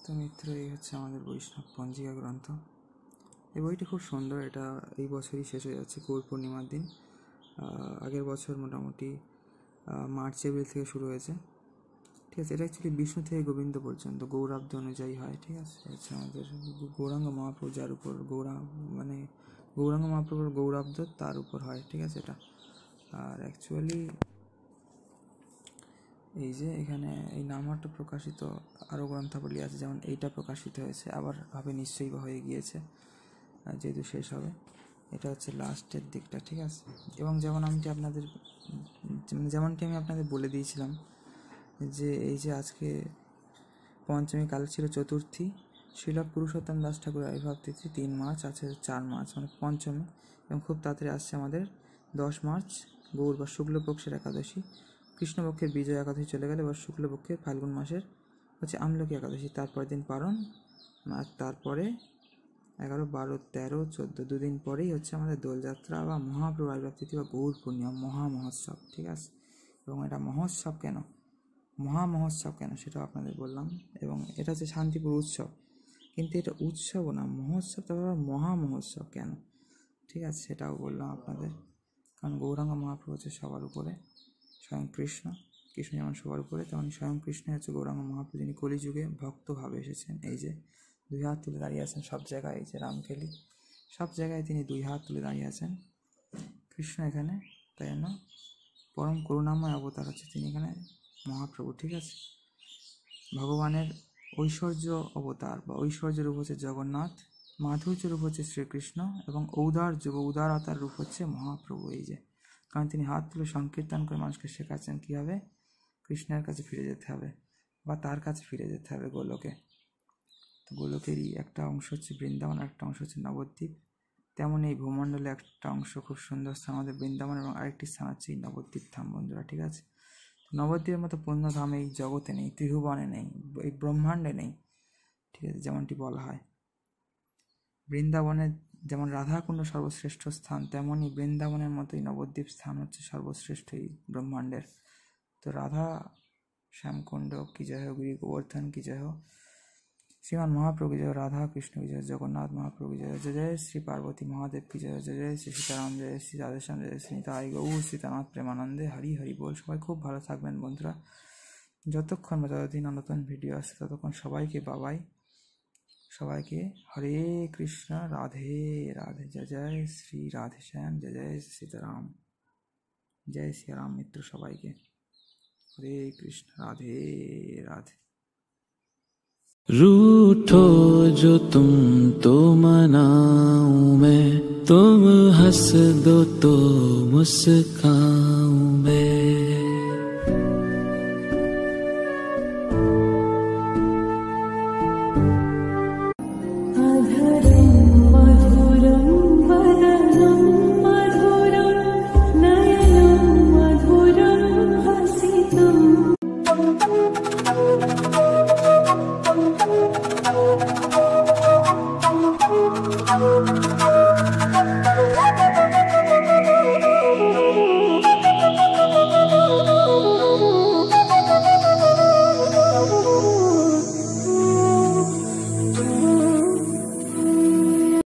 তো মিত্র, এই হচ্ছে আমাদের বৈষ্ণব পঞ্জিকা গ্রন্থ। এই বইটি খুব সুন্দর। এটা এই বছরই শেষ হয়ে যাচ্ছে গৌর পূর্ণিমার দিন। আগের বছর মোটামুটি মার্চ এপ্রিল থেকে শুরু হয়েছে, ঠিক আছে। এটা অ্যাকচুয়ালি বিষ্ণু থেকে গোবিন্দ পর্যন্ত গৌরাব্দ অনুযায়ী হয়, ঠিক আছে। হচ্ছে আমাদের গৌরাঙ্গ মহাপ্রভু, যার উপর গৌরাঙ্গ মহাপ্রভুর গৌরাব্দ তার উপর হয়, ঠিক আছে এটা। আর অ্যাকচুয়ালি এই যে এখানে এই নামটা প্রকাশিত আরও গ্রন্থাবলী আছে, যেমন এইটা প্রকাশিত হয়েছে, আবার হবে নিশ্চয়ই বা হয়ে গিয়েছে, যেহেতু শেষ হবে। এটা হচ্ছে লাস্টের দিকটা, ঠিক আছে। এবং যেমনটি আমি আপনাদের বলে দিয়েছিলাম যে এই যে আজকে পঞ্চমী, কাল ছিল চতুর্থী, শ্রীল পুরুষোত্তম দাস ঠাকুরের আবির্ভাব তিথি 3 মার্চ, আছে 4 মার্চ মানে পঞ্চমী, এবং খুব তাড়াতাড়ি আসছে আমাদের 10 মার্চ গৌর বা শুক্লপক্ষের একাদশী। কৃষ্ণপক্ষের বিজয় একাদশী চলে গেলে এবার শুক্লপক্ষের ফাল্গুন মাসের হচ্ছে আমলকি একাদশী, তারপরের দিন পারণ, আর তারপরে 11, 12, 13, 14 দুদিন পরেই হচ্ছে আমাদের দোলযাত্রা বা মহাপ্রভু আবির্ভাব তিথি বা গৌর পূর্ণিমা মহামহোৎসব, ঠিক আছে। এবং এটা মহোৎসব কেন, মহামহোৎসব কেন সেটাও আপনাদের বললাম। এবং এটা হচ্ছে শান্তিপুর উৎসব, কিন্তু এটা উৎসবও না, মহোৎসব, তারপর মহামহোৎসব কেন, ঠিক আছে, সেটাও বললাম আপনাদের। কারণ গৌরাঙ্গ মহাপ্রভু হচ্ছে সবার উপরে, স্বয়ং কৃষ্ণ যেমন সবার উপরে, তেমন স্বয়ং কৃষ্ণ হচ্ছে গৌরাঙ্গ মহাপ্রভু, যিনি কলিযুগে ভক্তভাবে এসেছেন। এই যে 2 হাত তুলে দাঁড়িয়ে আছেন সব জায়গায়, এই যে রামকেলি সব জায়গায় তিনি 2 হাত তুলে দাঁড়িয়ে আছেন কৃষ্ণ এখানে, তাই জন্য পরম করুণাময় অবতার হচ্ছে তিনি এখানে মহাপ্রভু, ঠিক আছে। ভগবানের ঐশ্বর্য অবতার বা ঐশ্বর্য রূপ হচ্ছে জগন্নাথ, মাধুর্য রূপ হচ্ছে শ্রীকৃষ্ণ, এবং উদারতার রূপ হচ্ছে মহাপ্রভু। এই যে কারণ তিনি হাত তুলে সংকীর্তন করে মানুষকে শেখাচ্ছেন কীভাবে কৃষ্ণের কাছে ফিরে যেতে হবে বা তার কাছে ফিরে যেতে হবে গোলকে। তো গোলকেরই একটা অংশ হচ্ছে বৃন্দাবন, একটা অংশ হচ্ছে নবদ্বীপ। তেমন এই ভূমণ্ডলে একটা অংশ খুব সুন্দর স্থান আমাদের বৃন্দাবন, এবং আরেকটি স্থান হচ্ছে এই নবদ্বীপ ধাম, বন্ধুরা, ঠিক আছে। নবদ্বীপের মতো পুণ্যধাম এই জগতে নেই, ত্রিভুবনে নেই, এই ব্রহ্মাণ্ডে নেই, ঠিক আছে। যেমনটি বলা হয় বৃন্দাবনের যেমন রাধাকুণ্ড সর্বশ্রেষ্ঠ স্থান, তেমনই বৃন্দাবনের মতোই নবদ্বীপ স্থান হচ্ছে সর্বশ্রেষ্ঠ এই ব্রহ্মাণ্ডের। তো রাধা শ্যামকুণ্ড কি জয় হোক, গিরি গোবর্ধন কি জয় হোক, শ্রীমান মহাপ্রভু কি জয়, রাধা কৃষ্ণ কি জয়, জগন্নাথ মহাপ্রভু কি জয়, জয় জয় শ্রী পার্বতী মহাদেব কি জয়, জয় জয় শ্রী সীতারাম, জয় শ্রী রাধেশ্যাম, জয় শ্রী নিতাই গৌর সীতানাথ প্রেমানন্দে, হরি হরি বল। সবাই খুব ভালো থাকবেন বন্ধুরা। যতক্ষণ বা যতদিন নতুন ভিডিও আসছে ততক্ষণ সবাইকে বাবাই, সবাইকে হরে কৃষ্ণ, রাধে রাধে, জয় জয় শ্রী রাধেশ্যাম, জয় জয় সীতারাম, জয় শ্রী রাম মিত্র, সবাইকে হরে কৃষ্ণ, রাধে রাধে। रूठो जो तुम तो मनाऊं मैं, तुम हंस दो तो मुस्काऊं मैं।